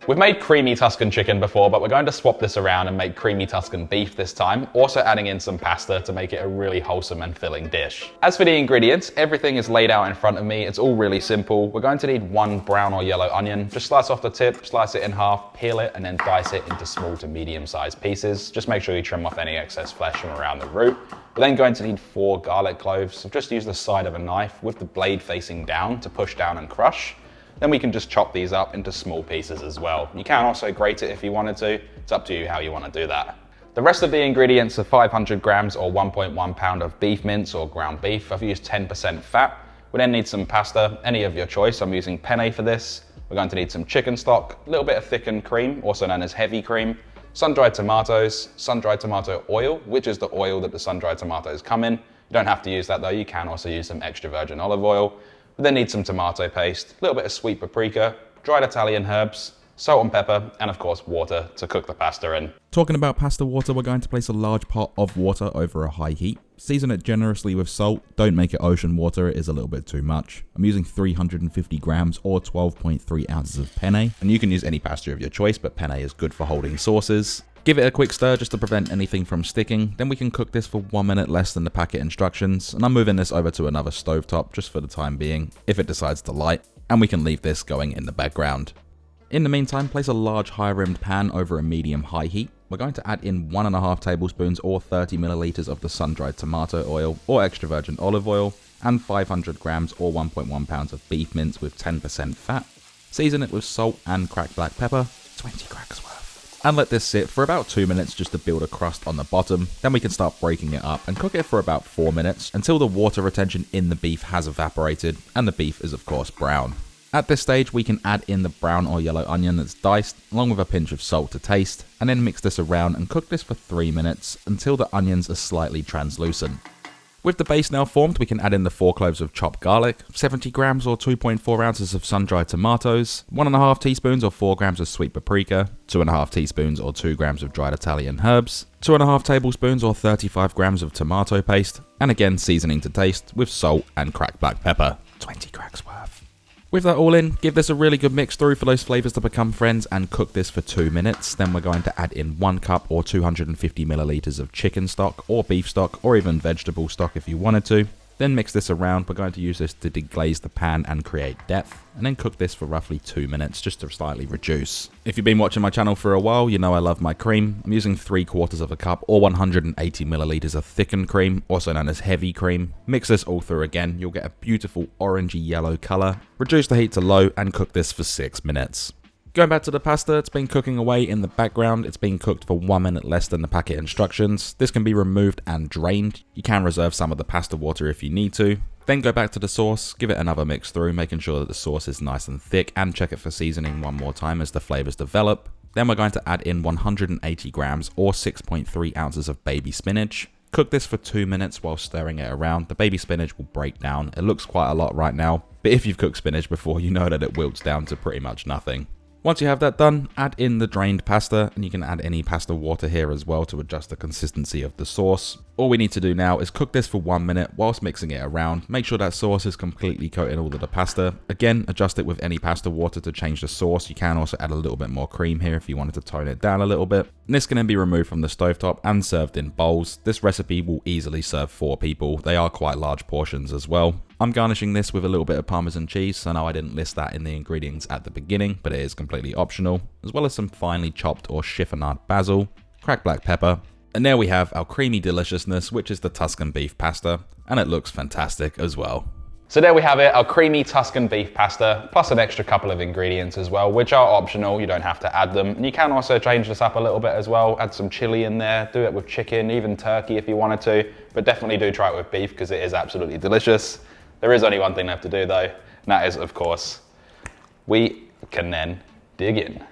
We've made creamy Tuscan chicken before, but we're going to swap this around and make creamy Tuscan beef this time, also adding in some pasta to make it a really wholesome and filling dish. As for the ingredients, everything is laid out in front of me. It's all really simple. We're going to need 1 brown or yellow onion. Just slice off the tip, slice it in half, peel it, and then dice it into small to medium-sized pieces. Just make sure you trim off any excess flesh from around the root. We're then going to need 4 garlic cloves. So just use the side of a knife with the blade facing down to push down and crush. Then we can just chop these up into small pieces as well. You can also grate it if you wanted to. It's up to you how you want to do that. The rest of the ingredients are 500 grams or 1.1 pound of beef mince or ground beef. I've used 10% fat. We then need some pasta, any of your choice. I'm using penne for this. We're going to need some chicken stock, a little bit of thickened cream, also known as heavy cream, sun-dried tomatoes, sun-dried tomato oil, which is the oil that the sun-dried tomatoes come in. You don't have to use that though. You can also use some extra virgin olive oil. We then need some tomato paste, a little bit of sweet paprika, dried Italian herbs, salt and pepper, and of course water to cook the pasta in. Talking about pasta water, we're going to place a large pot of water over a high heat. Season it generously with salt. Don't make it ocean water, it is a little bit too much. I'm using 350 grams or 12.3 ounces of penne, and you can use any pasta of your choice, but penne is good for holding sauces. Give it a quick stir just to prevent anything from sticking, then we can cook this for 1 minute less than the packet instructions, and I'm moving this over to another stovetop just for the time being, if it decides to light, and we can leave this going in the background. In the meantime, place a large high-rimmed pan over a medium-high heat. We're going to add in 1.5 tablespoons or 30 milliliters of the sun-dried tomato oil or extra virgin olive oil, and 500 grams or 1.1 pounds of beef mince with 10% fat. Season it with salt and cracked black pepper, 20 crackers worth. And let this sit for about 2 minutes just to build a crust on the bottom. Then we can start breaking it up and cook it for about 4 minutes until the water retention in the beef has evaporated and the beef is of course brown. At this stage we can add in the brown or yellow onion that's diced along with a pinch of salt to taste, and then mix this around and cook this for 3 minutes until the onions are slightly translucent. With the base now formed, we can add in the 4 cloves of chopped garlic, 70 grams or 2.4 ounces of sun-dried tomatoes, 1.5 teaspoons or 4 grams of sweet paprika, 2.5 teaspoons or 2 grams of dried Italian herbs, 2.5 tablespoons or 35 grams of tomato paste, and again seasoning to taste with salt and cracked black pepper, 20 cracks worth. With that all in, give this a really good mix through for those flavours to become friends and cook this for 2 minutes. Then we're going to add in 1 cup or 250 milliliters of chicken stock or beef stock or even vegetable stock if you wanted to. Then mix this around. We're going to use this to deglaze the pan and create depth, and then cook this for roughly 2 minutes just to slightly reduce. If you've been watching my channel for a while, you know I love my cream. I'm using 3/4 cup or 180 milliliters of thickened cream, also known as heavy cream. Mix this all through again. You'll get a beautiful orangey yellow color. Reduce the heat to low and cook this for 6 minutes. Going back to the pasta, it's been cooking away in the background. It's been cooked for 1 minute less than the packet instructions. This can be removed and drained. You can reserve some of the pasta water if you need to. Then go back to the sauce, give it another mix through, making sure that the sauce is nice and thick, and check it for seasoning one more time as the flavors develop. Then we're going to add in 180 grams or 6.3 ounces of baby spinach. Cook this for 2 minutes while stirring it around. The baby spinach will break down. It looks quite a lot right now, but if you've cooked spinach before, you know that it wilts down to pretty much nothing. Once you have that done, add in the drained pasta, and you can add any pasta water here as well to adjust the consistency of the sauce. All we need to do now is cook this for 1 minute whilst mixing it around. Make sure that sauce is completely coated all of the pasta. Again, adjust it with any pasta water to change the sauce. You can also add a little bit more cream here if you wanted to tone it down a little bit. And this can then be removed from the stovetop and served in bowls. This recipe will easily serve 4 people. They are quite large portions as well. I'm garnishing this with a little bit of Parmesan cheese, so no, I didn't list that in the ingredients at the beginning, but it is completely optional, as well as some finely chopped or chiffonade basil, cracked black pepper, and there we have our creamy deliciousness, which is the Tuscan beef pasta, and it looks fantastic as well. So there we have it, our creamy Tuscan beef pasta, plus an extra couple of ingredients as well, which are optional, you don't have to add them. And you can also change this up a little bit as well, add some chili in there, do it with chicken, even turkey if you wanted to, but definitely do try it with beef because it is absolutely delicious. There is only one thing left to do though, and that is, of course, we can then dig in.